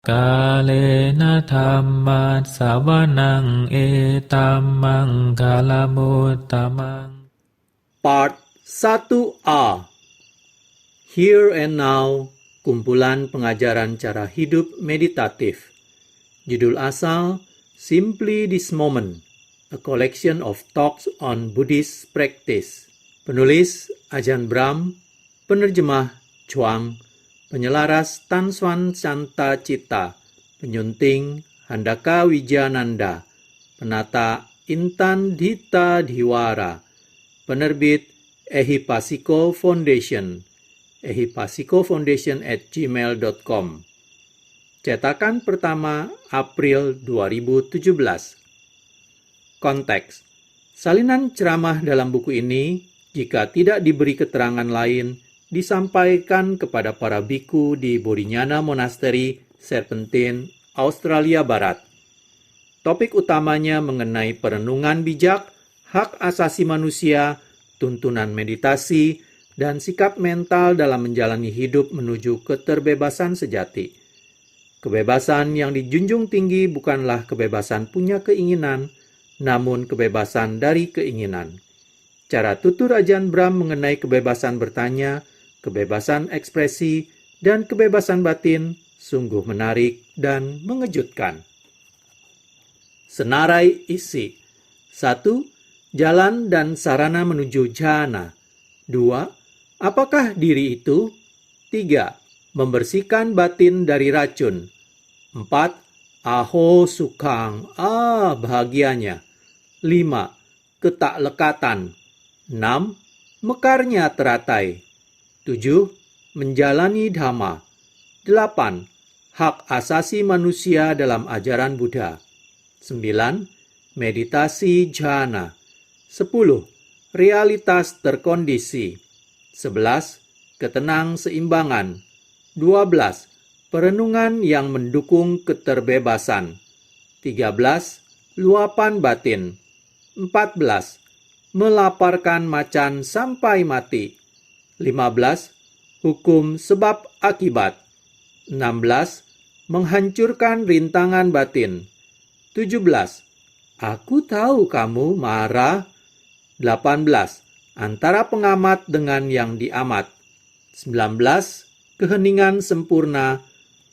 Kalena dhammat sawanang etamang kalamutamang. Part 1A. Here and Now, kumpulan pengajaran cara hidup meditatif. Judul asal, Simply This Moment, a collection of talks on Buddhist practice. Penulis, Ajahn Brahm. Penerjemah, Chuang. Penyelaras, Tan Swan Santa Cita. Penyunting, Handaka Wijananda. Penata, Intan Dita Diwara. Penerbit, Ehipasiko Foundation. ehipasikofoundation@gmail.com. Cetakan pertama, April 2017. Konteks: salinan ceramah dalam buku ini, jika tidak diberi keterangan lain, disampaikan kepada para biku di Bodhinyana Monastery, Serpentine, Australia Barat. Topik utamanya mengenai perenungan bijak, hak asasi manusia, tuntunan meditasi, dan sikap mental dalam menjalani hidup menuju keterbebasan sejati. Kebebasan yang dijunjung tinggi bukanlah kebebasan punya keinginan, namun kebebasan dari keinginan. Cara tutur Ajahn Brahm mengenai kebebasan bertanya, kebebasan ekspresi, dan kebebasan batin sungguh menarik dan mengejutkan. Senarai isi. 1. Jalan dan sarana menuju jhana. 2. Apakah diri itu? 3. Membersihkan batin dari racun. 4. Aho sukang, bahagianya. 5. Ketaklekatan. 6. Mekarnya teratai. 7. Menjalani dhamma. 8. Hak asasi manusia dalam ajaran Buddha. 9. Meditasi jhana. 10. Realitas terkondisi. 11. Ketenang seimbangan. 12. Perenungan yang mendukung keterbebasan. 13. Luapan batin. 14. Melaparkan macan sampai mati. 15. Hukum sebab akibat. 16. Menghancurkan rintangan batin. 17. Aku tahu kamu marah. 18. Antara pengamat dengan yang diamat. 19. Keheningan sempurna.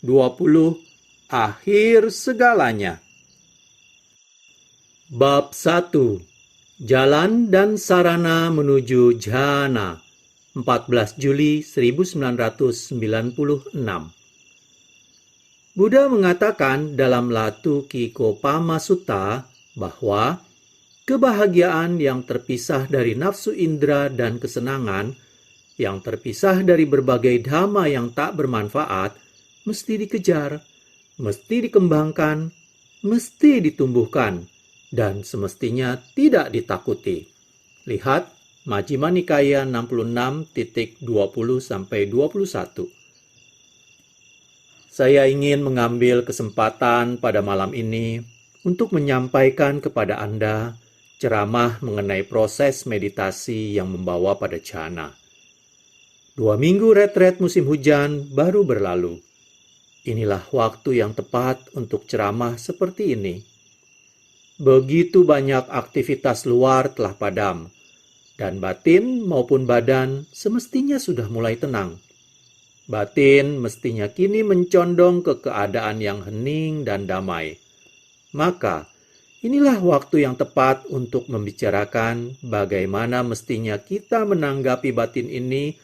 20. Akhir segalanya. Bab 1. Jalan dan sarana menuju jhana. 14 Juli 1996. Buddha mengatakan dalam Latu Kikopama Sutta bahwa kebahagiaan yang terpisah dari nafsu indera dan kesenangan, yang terpisah dari berbagai dhamma yang tak bermanfaat, mesti dikejar, mesti dikembangkan, mesti ditumbuhkan, dan semestinya tidak ditakuti. Lihat Majjhima Nikaya 66.20-21. Saya ingin mengambil kesempatan pada malam ini untuk menyampaikan kepada Anda ceramah mengenai proses meditasi yang membawa pada jhana. 2 minggu retret musim hujan baru berlalu. Inilah waktu yang tepat untuk ceramah seperti ini. Begitu banyak aktivitas luar telah padam, dan batin maupun badan semestinya sudah mulai tenang. Batin mestinya kini mencondong ke keadaan yang hening dan damai. Maka, inilah waktu yang tepat untuk membicarakan bagaimana mestinya kita menanggapi batin ini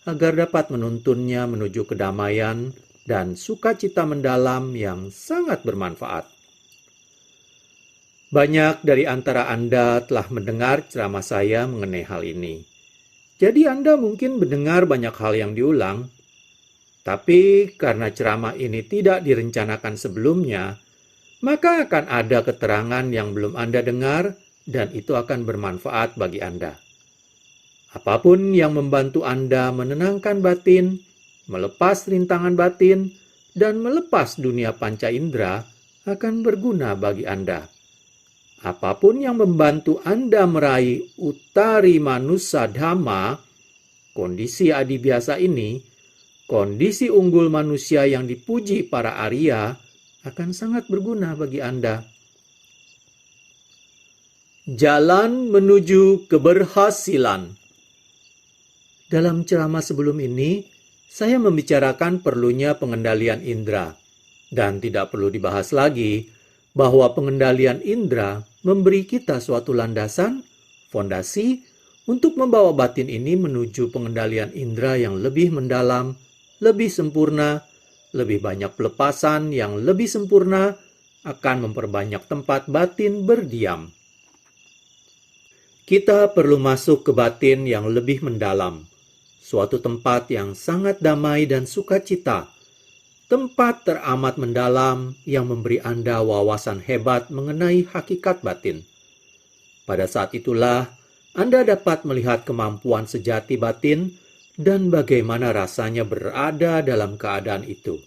agar dapat menuntunnya menuju kedamaian dan sukacita mendalam yang sangat bermanfaat. Banyak dari antara Anda telah mendengar ceramah saya mengenai hal ini. Jadi Anda mungkin mendengar banyak hal yang diulang. Tapi karena ceramah ini tidak direncanakan sebelumnya, maka akan ada keterangan yang belum Anda dengar dan itu akan bermanfaat bagi Anda. Apapun yang membantu Anda menenangkan batin, melepas rintangan batin, dan melepas dunia panca indera akan berguna bagi Anda. Apapun yang membantu Anda meraih Uttari Manusa Dhamma, kondisi adibiasa ini, kondisi unggul manusia yang dipuji para Arya akan sangat berguna bagi Anda. Jalan menuju keberhasilan. Dalam ceramah sebelum ini, saya membicarakan perlunya pengendalian indera. Dan tidak perlu dibahas lagi bahwa pengendalian indera memberi kita suatu landasan, fondasi, untuk membawa batin ini menuju pengendalian indera yang lebih mendalam, lebih sempurna, lebih banyak pelepasan yang lebih sempurna, akan memperbanyak tempat batin berdiam. Kita perlu masuk ke batin yang lebih mendalam, suatu tempat yang sangat damai dan sukacita, tempat teramat mendalam yang memberi Anda wawasan hebat mengenai hakikat batin. Pada saat itulah, Anda dapat melihat kemampuan sejati batin dan bagaimana rasanya berada dalam keadaan itu.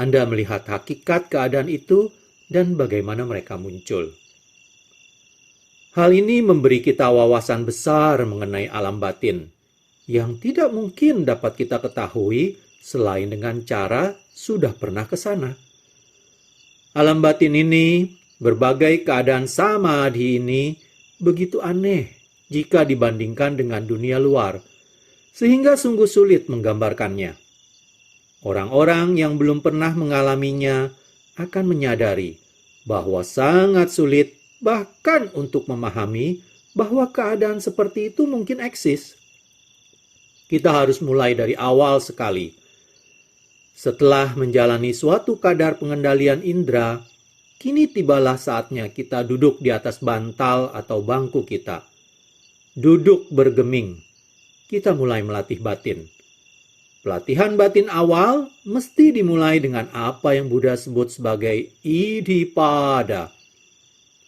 Anda melihat hakikat keadaan itu dan bagaimana mereka muncul. Hal ini memberi kita wawasan besar mengenai alam batin, yang tidak mungkin dapat kita ketahui selain dengan cara sudah pernah ke sana. Alam batin ini, berbagai keadaan samadhi ini, begitu aneh jika dibandingkan dengan dunia luar, sehingga sungguh sulit menggambarkannya. Orang-orang yang belum pernah mengalaminya akan menyadari bahwa sangat sulit bahkan untuk memahami bahwa keadaan seperti itu mungkin eksis. Kita harus mulai dari awal sekali. Setelah menjalani suatu kadar pengendalian indera, kini tibalah saatnya kita duduk di atas bantal atau bangku kita. Duduk bergeming. Kita mulai melatih batin. Pelatihan batin awal mesti dimulai dengan apa yang Buddha sebut sebagai Iddhipada.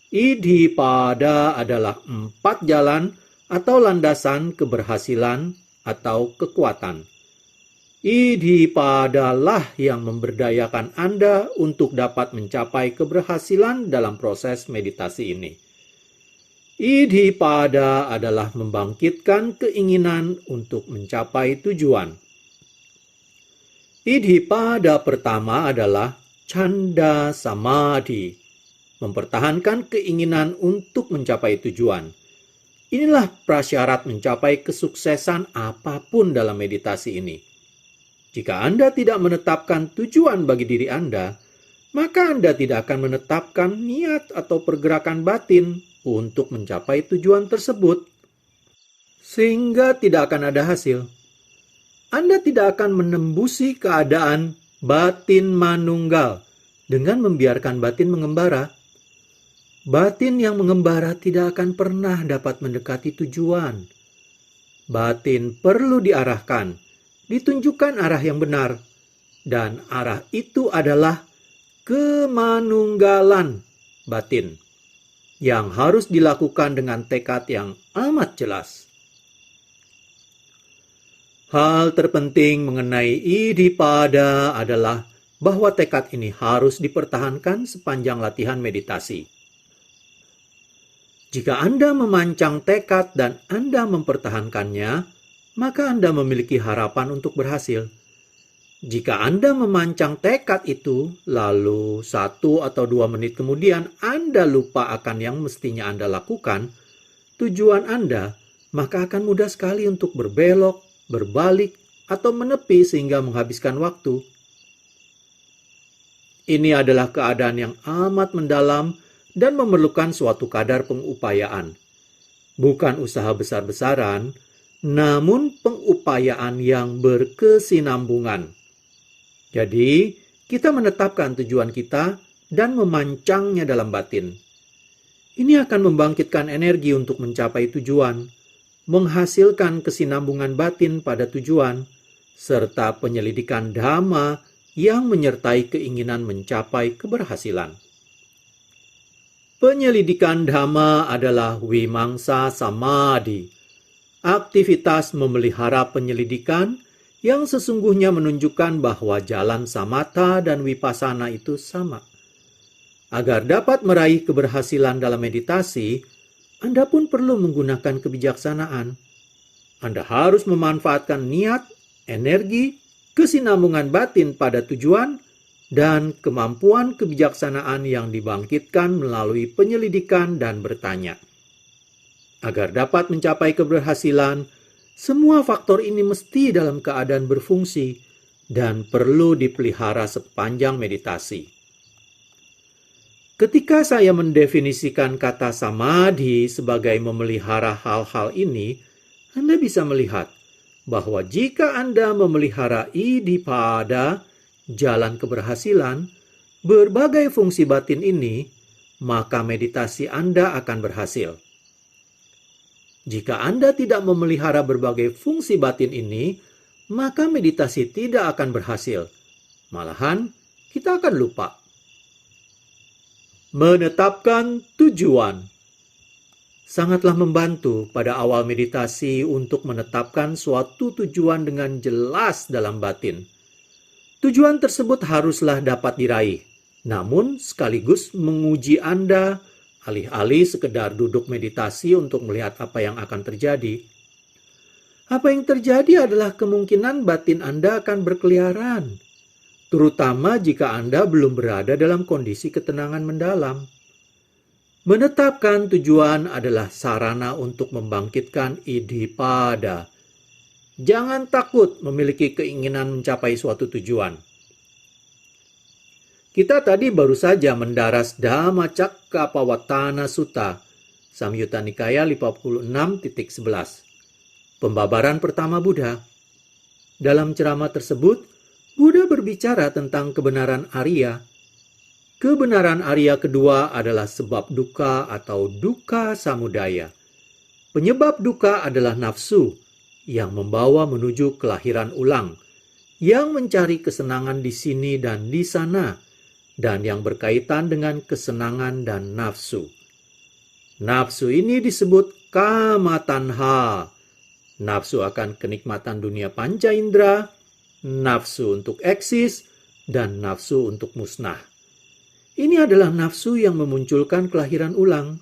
Iddhipada adalah 4 jalan atau landasan keberhasilan atau kekuatan. Iddhipada lah yang memberdayakan Anda untuk dapat mencapai keberhasilan dalam proses meditasi ini. Iddhipada adalah membangkitkan keinginan untuk mencapai tujuan. Iddhipada pertama adalah Chanda Samadhi, mempertahankan keinginan untuk mencapai tujuan. Inilah prasyarat mencapai kesuksesan apapun dalam meditasi ini. Jika Anda tidak menetapkan tujuan bagi diri Anda, maka Anda tidak akan menetapkan niat atau pergerakan batin untuk mencapai tujuan tersebut, sehingga tidak akan ada hasil. Anda tidak akan menembusi keadaan batin manunggal dengan membiarkan batin mengembara. Batin yang mengembara tidak akan pernah dapat mendekati tujuan. Batin perlu diarahkan, ditunjukkan arah yang benar, dan arah itu adalah kemanunggalan batin, yang harus dilakukan dengan tekad yang amat jelas. Hal terpenting mengenai Iddhipada adalah bahwa tekad ini harus dipertahankan sepanjang latihan meditasi. Jika Anda memancang tekad dan Anda mempertahankannya, maka Anda memiliki harapan untuk berhasil. Jika Anda memancang tekad itu, lalu 1 atau 2 menit kemudian Anda lupa akan yang mestinya Anda lakukan, tujuan Anda, maka akan mudah sekali untuk berbelok, berbalik, atau menepi sehingga menghabiskan waktu. Ini adalah keadaan yang amat mendalam dan memerlukan suatu kadar pengupayaan. Bukan usaha besar-besaran, namun pengupayaan yang berkesinambungan. Jadi, kita menetapkan tujuan kita dan memancangnya dalam batin. Ini akan membangkitkan energi untuk mencapai tujuan, menghasilkan kesinambungan batin pada tujuan, serta penyelidikan dhamma yang menyertai keinginan mencapai keberhasilan. Penyelidikan dhamma adalah Vimamsa Samadhi, aktivitas memelihara penyelidikan yang sesungguhnya menunjukkan bahwa jalan samatha dan vipassana itu sama. Agar dapat meraih keberhasilan dalam meditasi, Anda pun perlu menggunakan kebijaksanaan. Anda harus memanfaatkan niat, energi, kesinambungan batin pada tujuan, dan kemampuan kebijaksanaan yang dibangkitkan melalui penyelidikan dan bertanya. Agar dapat mencapai keberhasilan, semua faktor ini mesti dalam keadaan berfungsi dan perlu dipelihara sepanjang meditasi. Ketika saya mendefinisikan kata samadhi sebagai memelihara hal-hal ini, Anda bisa melihat bahwa jika Anda memelihara iddhipada, jalan keberhasilan, berbagai fungsi batin ini, maka meditasi Anda akan berhasil. Jika Anda tidak memelihara berbagai fungsi batin ini, maka meditasi tidak akan berhasil. Malahan, kita akan lupa. Menetapkan tujuan sangatlah membantu pada awal meditasi untuk menetapkan suatu tujuan dengan jelas dalam batin. Tujuan tersebut haruslah dapat diraih, namun sekaligus menguji Anda, alih-alih sekedar duduk meditasi untuk melihat apa yang akan terjadi. Apa yang terjadi adalah kemungkinan batin Anda akan berkeliaran, terutama jika Anda belum berada dalam kondisi ketenangan mendalam. Menetapkan tujuan adalah sarana untuk membangkitkan iddhipada. Jangan takut memiliki keinginan mencapai suatu tujuan. Kita tadi baru saja mendaras Dhammacakkappavattana Sutta, Samyutta Nikaya 56.11. Pembabaran pertama Buddha. Dalam ceramah tersebut, Buddha berbicara tentang kebenaran Arya. Kebenaran Arya kedua adalah sebab duka atau dukkha samudaya. Penyebab duka adalah nafsu yang membawa menuju kelahiran ulang, yang mencari kesenangan di sini dan di sana, dan yang berkaitan dengan kesenangan dan nafsu. Nafsu ini disebut kama tanha, nafsu akan kenikmatan dunia panca indera, nafsu untuk eksis, dan nafsu untuk musnah. Ini adalah nafsu yang memunculkan kelahiran ulang.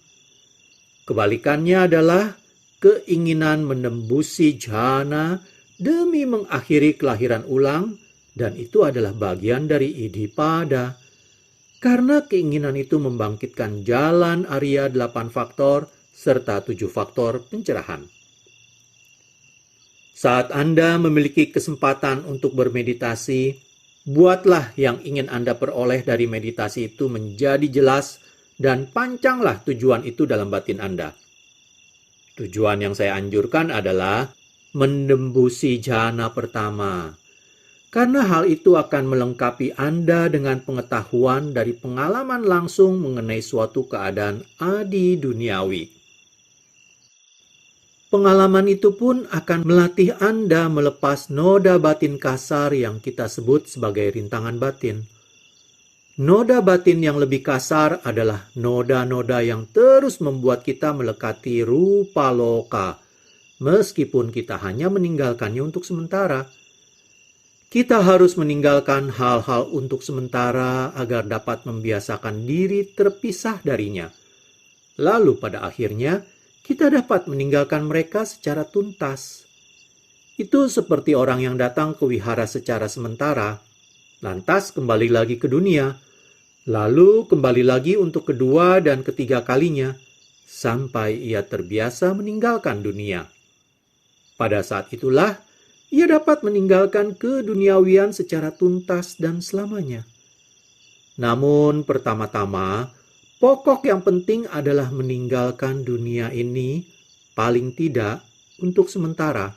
Kebalikannya adalah keinginan menembusi jhana demi mengakhiri kelahiran ulang, dan itu adalah bagian dari iddhipada. Karena keinginan itu membangkitkan jalan Arya 8 faktor serta 7 faktor pencerahan. Saat Anda memiliki kesempatan untuk bermeditasi, buatlah yang ingin Anda peroleh dari meditasi itu menjadi jelas dan pancanglah tujuan itu dalam batin Anda. Tujuan yang saya anjurkan adalah menembusi jhana pertama. Karena hal itu akan melengkapi Anda dengan pengetahuan dari pengalaman langsung mengenai suatu keadaan adi duniawi. Pengalaman itu pun akan melatih Anda melepas noda batin kasar yang kita sebut sebagai rintangan batin. Noda batin yang lebih kasar adalah noda-noda yang terus membuat kita melekati rupa loka, meskipun kita hanya meninggalkannya untuk sementara. Kita harus meninggalkan hal-hal untuk sementara agar dapat membiasakan diri terpisah darinya. Lalu pada akhirnya, kita dapat meninggalkan mereka secara tuntas. Itu seperti orang yang datang ke wihara secara sementara, lantas kembali lagi ke dunia, lalu kembali lagi untuk kedua dan ketiga kalinya, sampai ia terbiasa meninggalkan dunia. Pada saat itulah, ia dapat meninggalkan keduniawian secara tuntas dan selamanya. Namun pertama-tama, pokok yang penting adalah meninggalkan dunia ini, paling tidak untuk sementara,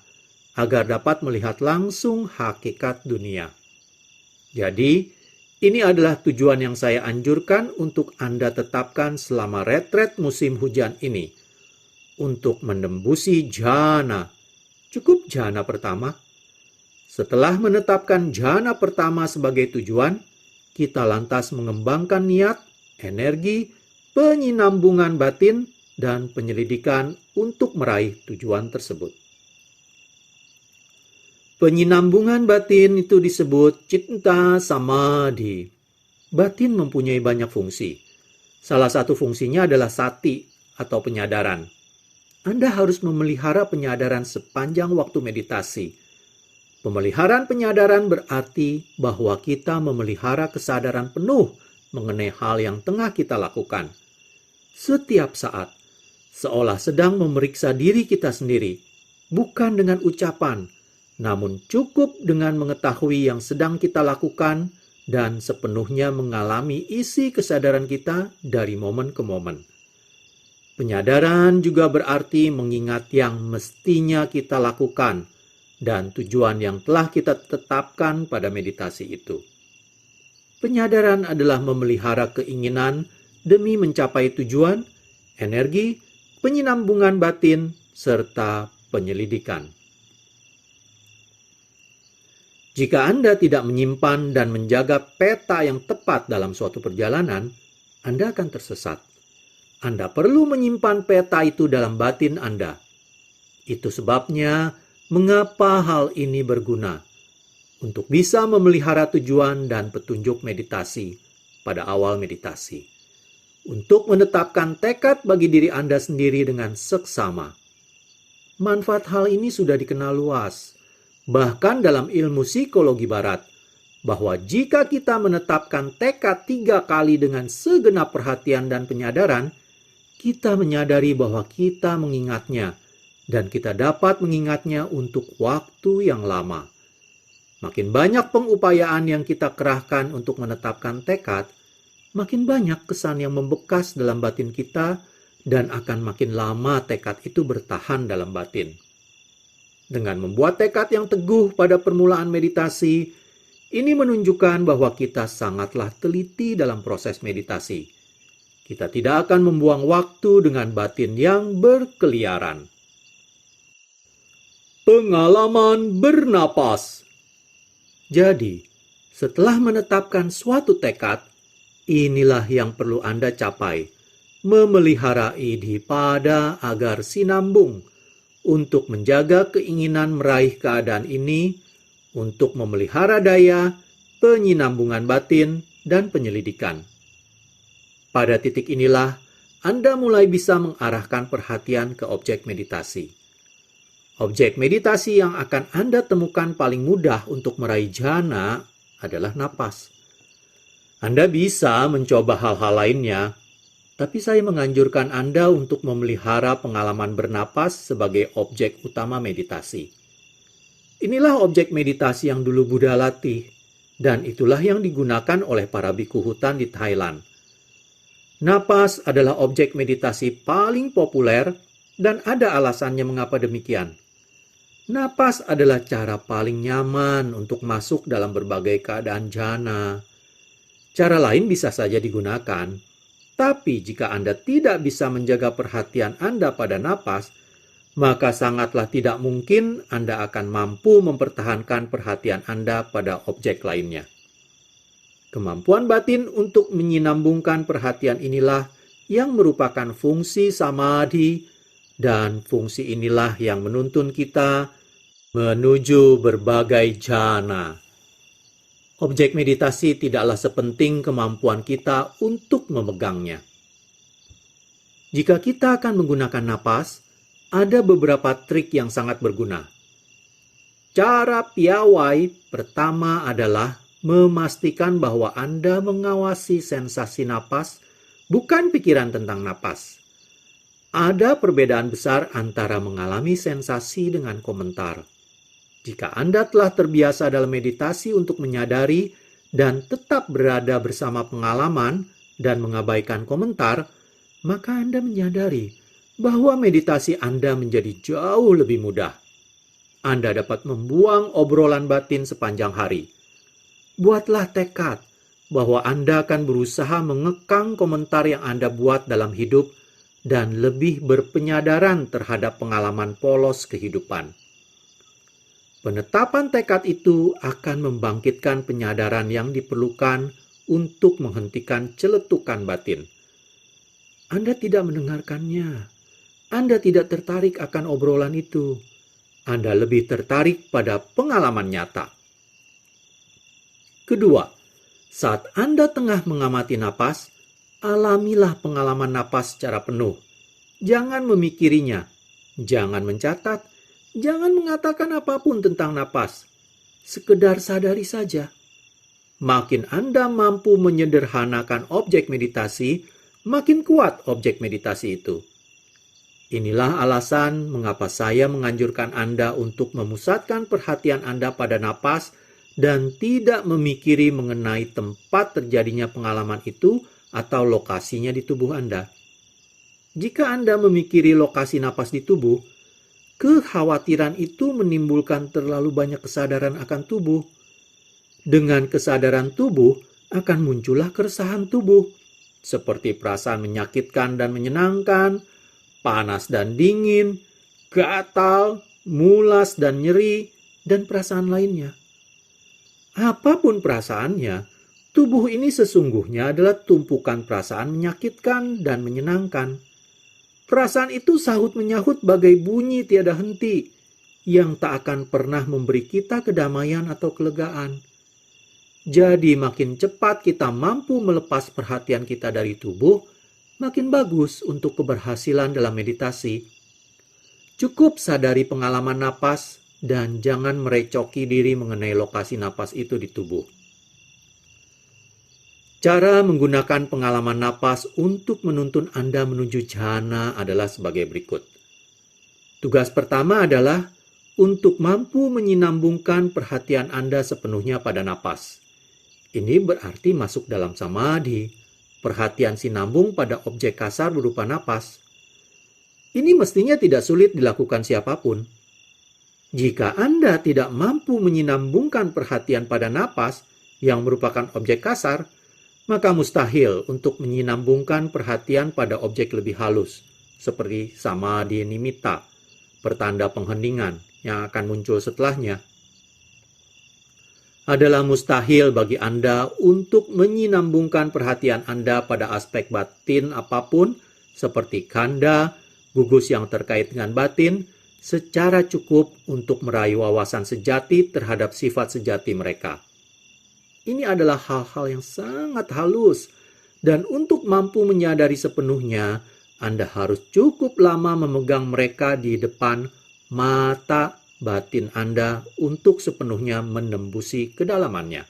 agar dapat melihat langsung hakikat dunia. Jadi, ini adalah tujuan yang saya anjurkan untuk Anda tetapkan selama retret musim hujan ini. Untuk menembusi jhana. Cukup jhana pertama. Setelah menetapkan jhana pertama sebagai tujuan, kita lantas mengembangkan niat, energi, penyinambungan batin, dan penyelidikan untuk meraih tujuan tersebut. Penyinambungan batin itu disebut citta samadhi. Batin mempunyai banyak fungsi. Salah satu fungsinya adalah sati atau penyadaran. Anda harus memelihara penyadaran sepanjang waktu meditasi. Pemeliharaan penyadaran berarti bahwa kita memelihara kesadaran penuh mengenai hal yang tengah kita lakukan. Setiap saat, seolah sedang memeriksa diri kita sendiri, bukan dengan ucapan, namun cukup dengan mengetahui yang sedang kita lakukan dan sepenuhnya mengalami isi kesadaran kita dari momen ke momen. Penyadaran juga berarti mengingat yang mestinya kita lakukan dan tujuan yang telah kita tetapkan pada meditasi itu. Penyadaran adalah memelihara keinginan demi mencapai tujuan, energi, penyinambungan batin, serta penyelidikan. Jika Anda tidak menyimpan dan menjaga peta yang tepat dalam suatu perjalanan, Anda akan tersesat. Anda perlu menyimpan peta itu dalam batin Anda. Itu sebabnya mengapa hal ini berguna untuk bisa memelihara tujuan dan petunjuk meditasi pada awal meditasi. Untuk menetapkan tekad bagi diri Anda sendiri dengan seksama. Manfaat hal ini sudah dikenal luas, bahkan dalam ilmu psikologi barat, bahwa jika kita menetapkan tekad 3 kali dengan segenap perhatian dan penyadaran, kita menyadari bahwa kita mengingatnya, dan kita dapat mengingatnya untuk waktu yang lama. Makin banyak pengupayaan yang kita kerahkan untuk menetapkan tekad, makin banyak kesan yang membekas dalam batin kita, dan akan makin lama tekad itu bertahan dalam batin. Dengan membuat tekad yang teguh pada permulaan meditasi, ini menunjukkan bahwa kita sangatlah teliti dalam proses meditasi. Kita tidak akan membuang waktu dengan batin yang berkeliaran. Pengalaman bernapas. Jadi, setelah menetapkan suatu tekad, inilah yang perlu Anda capai. Memelihara idhipada agar sinambung, untuk menjaga keinginan meraih keadaan ini, untuk memelihara daya, penyinambungan batin, dan penyelidikan. Pada titik inilah, Anda mulai bisa mengarahkan perhatian ke objek meditasi. Objek meditasi yang akan Anda temukan paling mudah untuk meraih jhana adalah napas. Anda bisa mencoba hal-hal lainnya, tapi saya menganjurkan Anda untuk memelihara pengalaman bernapas sebagai objek utama meditasi. Inilah objek meditasi yang dulu Buddha latih, dan itulah yang digunakan oleh para biku hutan di Thailand. Napas adalah objek meditasi paling populer dan ada alasannya mengapa demikian. Napas adalah cara paling nyaman untuk masuk dalam berbagai keadaan jhana. Cara lain bisa saja digunakan, tapi jika Anda tidak bisa menjaga perhatian Anda pada napas, maka sangatlah tidak mungkin Anda akan mampu mempertahankan perhatian Anda pada objek lainnya. Kemampuan batin untuk menyinambungkan perhatian inilah yang merupakan fungsi samadhi, dan fungsi inilah yang menuntun kita menuju berbagai jhana. Objek meditasi tidaklah sepenting kemampuan kita untuk memegangnya. Jika kita akan menggunakan napas, ada beberapa trik yang sangat berguna. Cara piawai pertama adalah memastikan bahwa Anda mengawasi sensasi napas, bukan pikiran tentang napas. Ada perbedaan besar antara mengalami sensasi dengan komentar. Jika Anda telah terbiasa dalam meditasi untuk menyadari dan tetap berada bersama pengalaman dan mengabaikan komentar, maka Anda menyadari bahwa meditasi Anda menjadi jauh lebih mudah. Anda dapat membuang obrolan batin sepanjang hari. Buatlah tekad bahwa Anda akan berusaha mengekang komentar yang Anda buat dalam hidup dan lebih berpenyadaran terhadap pengalaman polos kehidupan. Penetapan tekad itu akan membangkitkan penyadaran yang diperlukan untuk menghentikan celetukan batin. Anda tidak mendengarkannya. Anda tidak tertarik akan obrolan itu. Anda lebih tertarik pada pengalaman nyata. Kedua, saat Anda tengah mengamati napas, alamilah pengalaman napas secara penuh. Jangan memikirinya, jangan mencatat, jangan mengatakan apapun tentang napas. sekedar sadari saja. Makin Anda mampu menyederhanakan objek meditasi, makin kuat objek meditasi itu. Inilah alasan mengapa saya menganjurkan Anda untuk memusatkan perhatian Anda pada napas dan tidak memikiri mengenai tempat terjadinya pengalaman itu atau lokasinya di tubuh Anda. Jika Anda memikiri lokasi napas di tubuh, kekhawatiran itu menimbulkan terlalu banyak kesadaran akan tubuh. Dengan kesadaran tubuh akan muncullah keresahan tubuh, seperti perasaan menyakitkan dan menyenangkan, panas dan dingin, gatal, mulas dan nyeri, dan perasaan lainnya. Apapun perasaannya, tubuh ini sesungguhnya adalah tumpukan perasaan menyakitkan dan menyenangkan. Perasaan itu sahut menyahut bagai bunyi tiada henti, yang tak akan pernah memberi kita kedamaian atau kelegaan. Jadi makin cepat kita mampu melepas perhatian kita dari tubuh, makin bagus untuk keberhasilan dalam meditasi. Cukup sadari pengalaman napas dan jangan merecoki diri mengenai lokasi napas itu di tubuh. Cara menggunakan pengalaman napas untuk menuntun Anda menuju jhana adalah sebagai berikut. Tugas pertama adalah untuk mampu menyinambungkan perhatian Anda sepenuhnya pada napas. Ini berarti masuk dalam samadhi, perhatian sinambung pada objek kasar berupa napas. Ini mestinya tidak sulit dilakukan siapapun. Jika Anda tidak mampu menyinambungkan perhatian pada napas yang merupakan objek kasar, maka mustahil untuk menyinambungkan perhatian pada objek lebih halus, seperti samadhi nimitta, pertanda pengheningan yang akan muncul setelahnya. Adalah mustahil bagi Anda untuk menyinambungkan perhatian Anda pada aspek batin apapun, seperti kanda, gugus yang terkait dengan batin, secara cukup untuk meraih wawasan sejati terhadap sifat sejati mereka. Ini adalah hal-hal yang sangat halus, dan untuk mampu menyadari sepenuhnya, Anda harus cukup lama memegang mereka di depan mata batin Anda untuk sepenuhnya menembusi kedalamannya.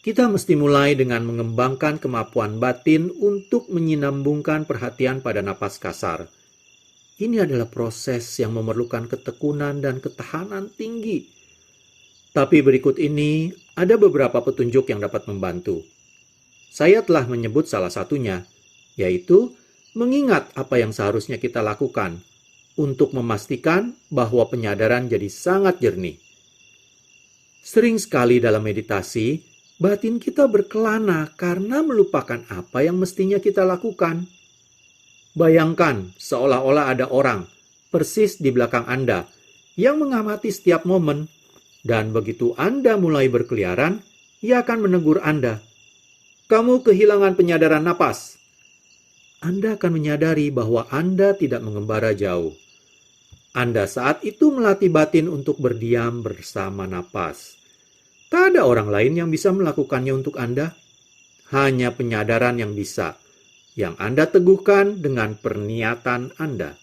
Kita mesti mulai dengan mengembangkan kemampuan batin untuk menyinambungkan perhatian pada napas kasar. Ini adalah proses yang memerlukan ketekunan dan ketahanan tinggi. Tapi berikut ini ada beberapa petunjuk yang dapat membantu. Saya telah menyebut salah satunya, yaitu mengingat apa yang seharusnya kita lakukan untuk memastikan bahwa penyadaran jadi sangat jernih. Sering sekali dalam meditasi, batin kita berkelana karena melupakan apa yang mestinya kita lakukan. Bayangkan seolah-olah ada orang persis di belakang Anda yang mengamati setiap momen, dan begitu Anda mulai berkeliaran, ia akan menegur Anda. Kamu kehilangan penyadaran napas. Anda akan menyadari bahwa Anda tidak mengembara jauh. Anda saat itu melatih batin untuk berdiam bersama napas. Tak ada orang lain yang bisa melakukannya untuk Anda. Hanya penyadaran yang bisa, yang Anda teguhkan dengan perniatan Anda.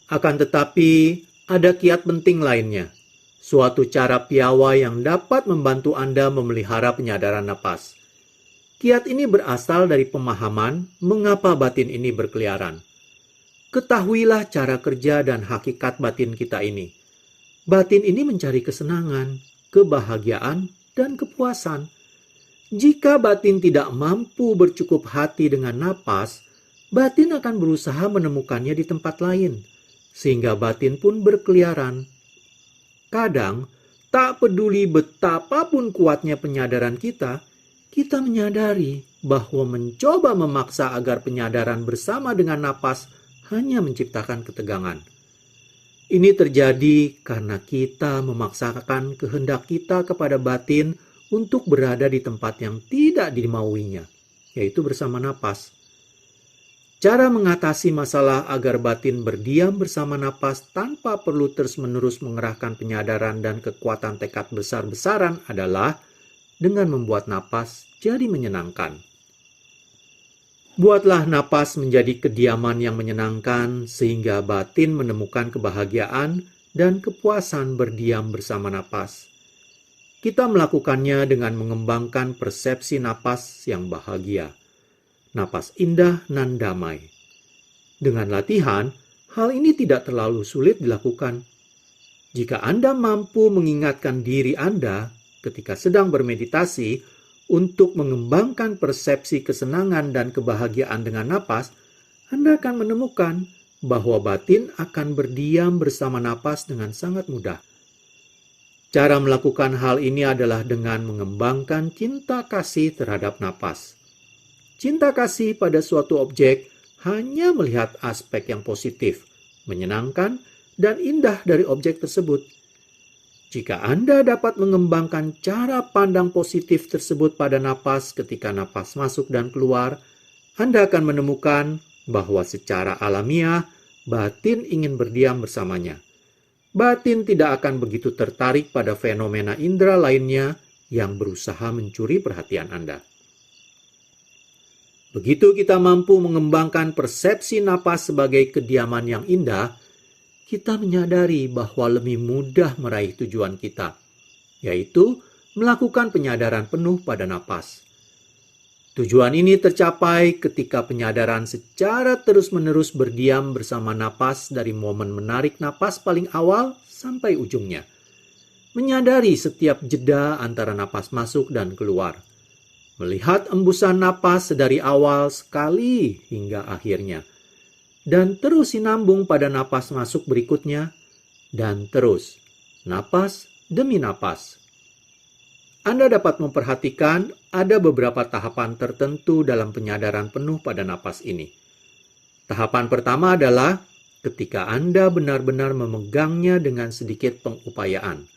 Akan tetapi, ada kiat penting lainnya. Suatu cara piawai yang dapat membantu Anda memelihara penyadaran napas. Kiat ini berasal dari pemahaman mengapa batin ini berkeliaran. Ketahuilah cara kerja dan hakikat batin kita ini. Batin ini mencari kesenangan, kebahagiaan, dan kepuasan. Jika batin tidak mampu bercukup hati dengan napas, batin akan berusaha menemukannya di tempat lain, sehingga batin pun berkeliaran. Kadang, tak peduli betapapun kuatnya penyadaran kita menyadari bahwa mencoba memaksa agar penyadaran bersama dengan napas hanya menciptakan ketegangan. Ini terjadi karena kita memaksakan kehendak kita kepada batin untuk berada di tempat yang tidak dimauinya, yaitu bersama napas. Cara mengatasi masalah agar batin berdiam bersama napas tanpa perlu terus-menerus mengerahkan penyadaran dan kekuatan tekad besar-besaran adalah dengan membuat napas jadi menyenangkan. Buatlah napas menjadi kediaman yang menyenangkan sehingga batin menemukan kebahagiaan dan kepuasan berdiam bersama napas. Kita melakukannya dengan mengembangkan persepsi napas yang bahagia, napas indah nan damai. Dengan latihan, hal ini tidak terlalu sulit dilakukan. Jika Anda mampu mengingatkan diri Anda ketika sedang bermeditasi untuk mengembangkan persepsi kesenangan dan kebahagiaan dengan napas, Anda akan menemukan bahwa batin akan berdiam bersama napas dengan sangat mudah. Cara melakukan hal ini adalah dengan mengembangkan cinta kasih terhadap napas. Cinta kasih pada suatu objek hanya melihat aspek yang positif, menyenangkan, dan indah dari objek tersebut. Jika Anda dapat mengembangkan cara pandang positif tersebut pada napas ketika napas masuk dan keluar, Anda akan menemukan bahwa secara alamiah batin ingin berdiam bersamanya. Batin tidak akan begitu tertarik pada fenomena indera lainnya yang berusaha mencuri perhatian Anda. Begitu kita mampu mengembangkan persepsi napas sebagai kediaman yang indah, kita menyadari bahwa lebih mudah meraih tujuan kita, yaitu melakukan penyadaran penuh pada napas. Tujuan ini tercapai ketika penyadaran secara terus-menerus berdiam bersama napas dari momen menarik napas paling awal sampai ujungnya. Menyadari setiap jeda antara napas masuk dan keluar. Melihat embusan napas dari awal sekali hingga akhirnya. Dan terus sinambung pada napas masuk berikutnya. Dan terus, napas demi napas. Anda dapat memperhatikan ada beberapa tahapan tertentu dalam penyadaran penuh pada napas ini. Tahapan pertama adalah ketika Anda benar-benar memegangnya dengan sedikit pengupayaan.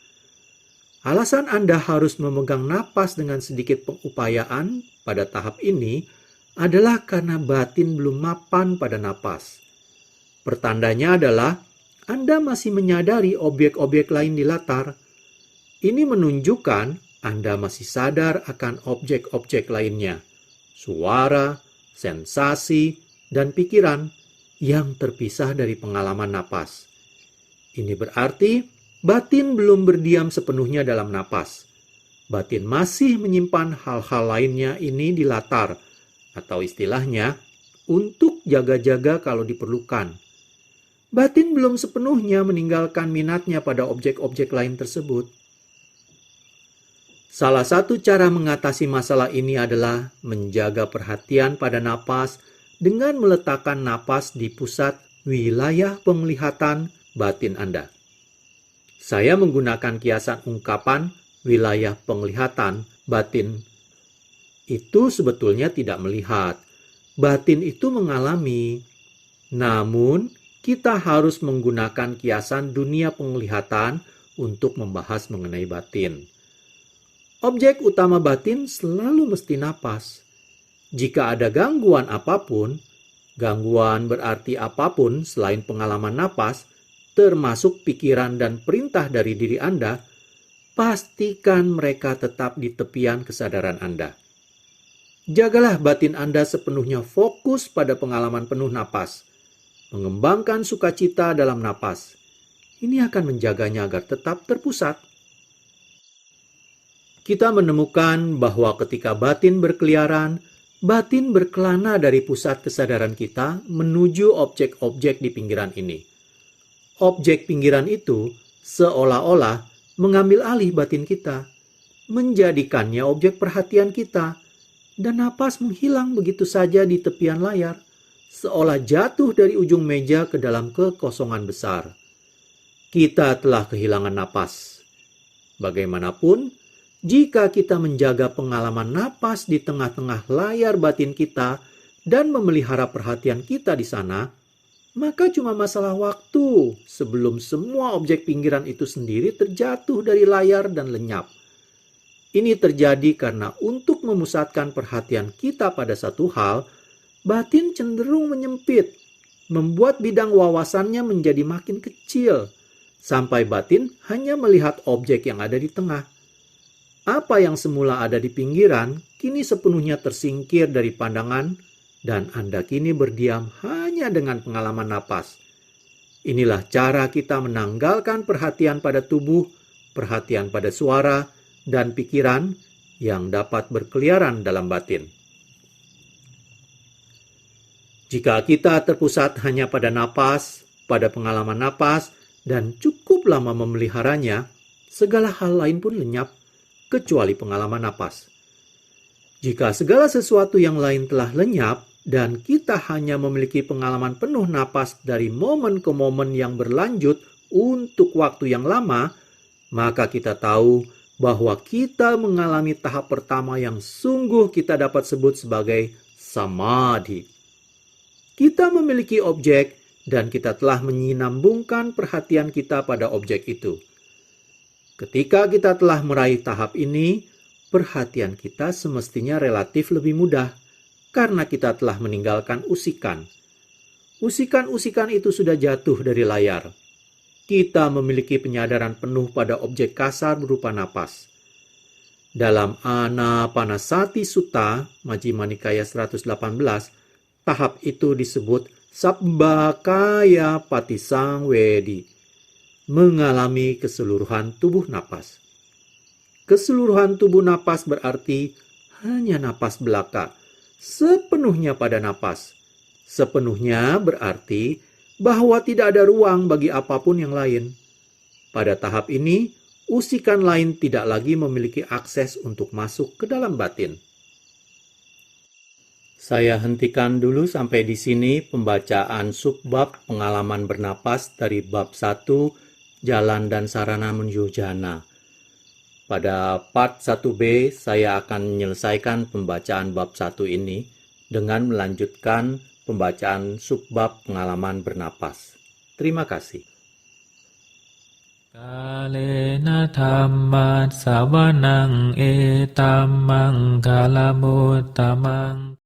Alasan Anda harus memegang napas dengan sedikit pengupayaan pada tahap ini adalah karena batin belum mapan pada napas. Pertandanya adalah Anda masih menyadari objek-objek lain di latar. Ini menunjukkan Anda masih sadar akan objek-objek lainnya, suara, sensasi, dan pikiran yang terpisah dari pengalaman napas. Ini berarti batin belum berdiam sepenuhnya dalam napas. Batin masih menyimpan hal-hal lainnya ini di latar, atau istilahnya, untuk jaga-jaga kalau diperlukan. Batin belum sepenuhnya meninggalkan minatnya pada objek-objek lain tersebut. Salah satu cara mengatasi masalah ini adalah menjaga perhatian pada napas dengan meletakkan napas di pusat wilayah penglihatan batin Anda. Saya menggunakan kiasan ungkapan wilayah penglihatan batin. Itu sebetulnya tidak melihat. Batin itu mengalami. Namun, kita harus menggunakan kiasan dunia penglihatan untuk membahas mengenai batin. Objek utama batin selalu mesti napas. Jika ada gangguan apapun, gangguan berarti apapun selain pengalaman napas, termasuk pikiran dan perintah dari diri Anda, pastikan mereka tetap di tepian kesadaran Anda. Jagalah batin Anda sepenuhnya fokus pada pengalaman penuh napas. Mengembangkan sukacita dalam napas. Ini akan menjaganya agar tetap terpusat. Kita menemukan bahwa ketika batin berkeliaran, batin berkelana dari pusat kesadaran kita menuju objek-objek di pinggiran ini. Objek pinggiran itu seolah-olah mengambil alih batin kita, menjadikannya objek perhatian kita, dan napas menghilang begitu saja di tepian layar, seolah jatuh dari ujung meja ke dalam kekosongan besar. Kita telah kehilangan napas. Bagaimanapun, jika kita menjaga pengalaman napas di tengah-tengah layar batin kita dan memelihara perhatian kita di sana, maka cuma masalah waktu sebelum semua objek pinggiran itu sendiri terjatuh dari layar dan lenyap. Ini terjadi karena untuk memusatkan perhatian kita pada satu hal, batin cenderung menyempit, membuat bidang wawasannya menjadi makin kecil, sampai batin hanya melihat objek yang ada di tengah. Apa yang semula ada di pinggiran, kini sepenuhnya tersingkir dari pandangan, dan Anda kini berdiam hanya dengan pengalaman napas. Inilah cara kita menanggalkan perhatian pada tubuh, perhatian pada suara, dan pikiran yang dapat berkeliaran dalam batin. Jika kita terpusat hanya pada napas, pada pengalaman napas, dan cukup lama memeliharanya, segala hal lain pun lenyap, kecuali pengalaman napas. Jika segala sesuatu yang lain telah lenyap, dan kita hanya memiliki pengalaman penuh napas dari momen ke momen yang berlanjut untuk waktu yang lama, maka kita tahu bahwa kita mengalami tahap pertama yang sungguh kita dapat sebut sebagai samadhi. Kita memiliki objek dan kita telah menyinambungkan perhatian kita pada objek itu. Ketika kita telah meraih tahap ini, perhatian kita semestinya relatif lebih mudah karena kita telah meninggalkan usikan. Usikan-usikan itu sudah jatuh dari layar. Kita memiliki penyadaran penuh pada objek kasar berupa napas. Dalam Anapanasati Sutta, Majjhima Nikaya 118, tahap itu disebut Sabbakaya Patisangvedi, mengalami keseluruhan tubuh napas. Keseluruhan tubuh napas berarti hanya napas belaka, sepenuhnya pada napas. Sepenuhnya berarti bahwa tidak ada ruang bagi apapun yang lain. Pada tahap ini, usikan lain tidak lagi memiliki akses untuk masuk ke dalam batin. Saya hentikan dulu sampai di sini pembacaan subbab pengalaman bernapas dari bab 1, Jalan dan Sarana Menuju Jana. Pada part 1b, saya akan menyelesaikan pembacaan bab 1 ini dengan melanjutkan pembacaan subbab pengalaman bernapas. Terima kasih. Kalena dhammat savanang etamang kalamutamang